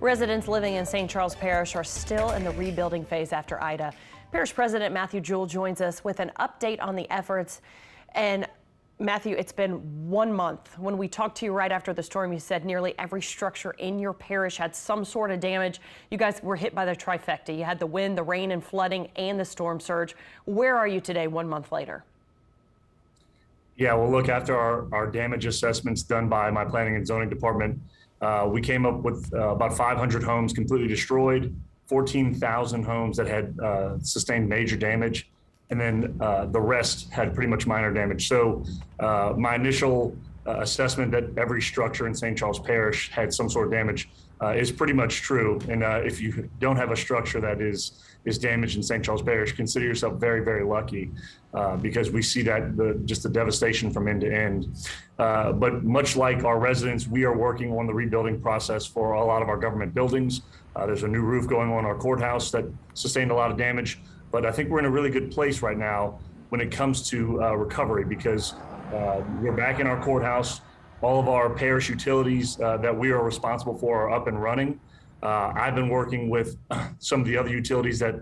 Residents living in St. Charles Parish are still in the rebuilding phase after Ida. Parish President Matthew Jewell joins us with an update on the efforts. And Matthew, it's been 1 month. When we talked to you right after the storm, you said nearly every structure in your parish had some sort of damage. You guys were hit by the trifecta. You had the wind, the rain and flooding, and the storm surge. Where are you today, 1 month later? Yeah, well, look, after our damage assessments done by my planning and zoning department, we came up with about 500 homes completely destroyed, 14,000 homes that had sustained major damage, and then the rest had pretty much minor damage. So my initial assessment that every structure in St. Charles Parish had some sort of damage is pretty much true. And if you don't have a structure that is damaged in St. Charles Parish, consider yourself very, very lucky because we see that just the devastation from end to end. But much like our residents, we are working on the rebuilding process for a lot of our government buildings. There's a new roof going on our courthouse that sustained a lot of damage. But I think we're in a really good place right now when it comes to recovery because we're back in our courthouse. All of our parish utilities that we are responsible for are up and running. I've been working with some of the other utilities that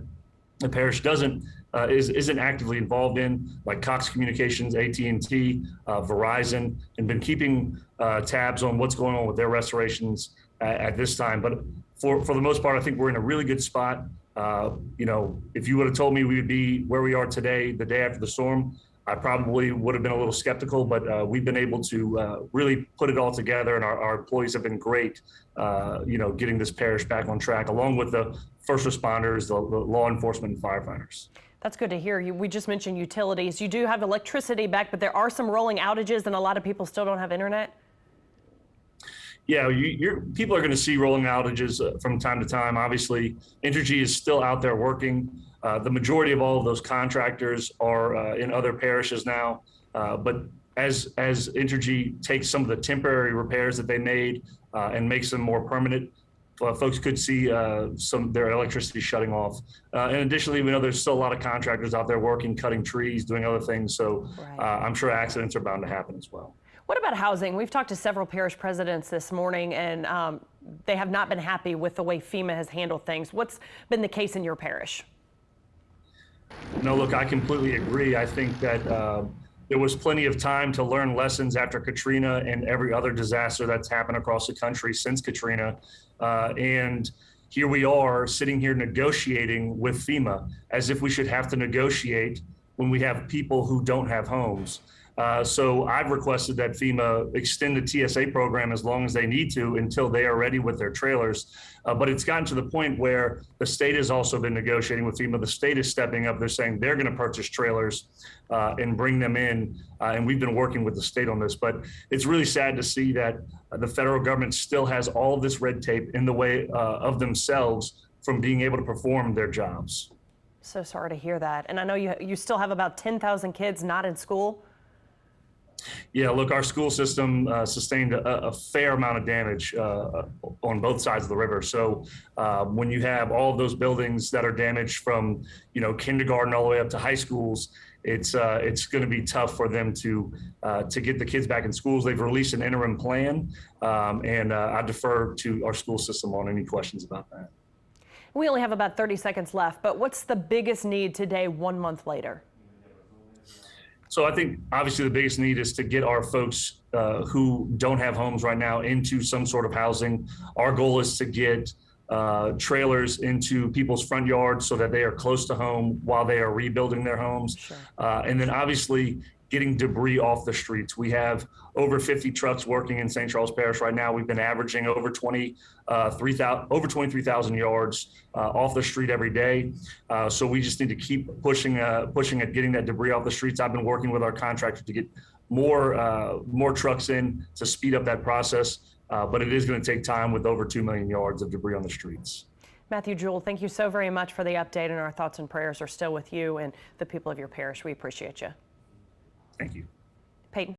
the parish isn't actively involved in, like Cox Communications, AT&T, Verizon, and been keeping tabs on what's going on with their restorations at this time. But for the most part, I think we're in a really good spot. If you would have told me we would be where we are today, the day after the storm, I probably would have been a little skeptical, but we've been able to really put it all together, and our employees have been great, getting this parish back on track, along with the first responders, the law enforcement, and firefighters. We good to hear. We just mentioned utilities. You do have electricity back, but there are some rolling outages, and a lot of people still don't have internet. Yeah, people are going to see rolling outages from time to time. Obviously, Entergy is still out there working. The majority of all of those contractors are in other parishes now. But as Entergy takes some of the temporary repairs that they made and makes them more permanent, folks could see their electricity shutting off. And additionally, we know there's still a lot of contractors out there working, cutting trees, doing other things. So I'm sure accidents are bound to happen as well. What about housing? We've talked to several parish presidents this morning, and they have not been happy with the way FEMA has handled things. What's been the case in your parish? No, look, I completely agree. I think that there was plenty of time to learn lessons after Katrina and every other disaster that's happened across the country since Katrina. And here we are sitting here negotiating with FEMA as if we should have to negotiate when we have people who don't have homes. So I've requested that FEMA extend the TSA program as long as they need to until they are ready with their trailers. But it's gotten to the point where the state has also been negotiating with FEMA. The state is stepping up. They're saying they're going to purchase trailers and bring them in. And we've been working with the state on this. But it's really sad to see that the federal government still has all of this red tape in the way of themselves from being able to perform their jobs. So sorry to hear that. And I know you still have about 10,000 kids not in school. Yeah, look, our school system sustained a fair amount of damage on both sides of the river. So when you have all of those buildings that are damaged from, kindergarten all the way up to high schools, it's going to be tough for them to get the kids back in schools. They've released an interim plan, and I defer to our school system on any questions about that. We only have about 30 seconds left, but what's the biggest need today, 1 month later? So I think obviously the biggest need is to get our folks who don't have homes right now into some sort of housing. Our goal is to get trailers into people's front yards so that they are close to home while they are rebuilding their homes. Sure. And then obviously getting debris off the streets. We have over 50 trucks working in St. Charles Parish right now. We've been averaging over 23,000 yards off the street every day. So we just need to keep pushing at getting that debris off the streets. I've been working with our contractor to get more trucks in to speed up that process. But it is going to take time with over 2 million yards of debris on the streets. Matthew Jewell, thank you so very much for the update, and our thoughts and prayers are still with you and the people of your parish. We appreciate you. Thank you. Peyton.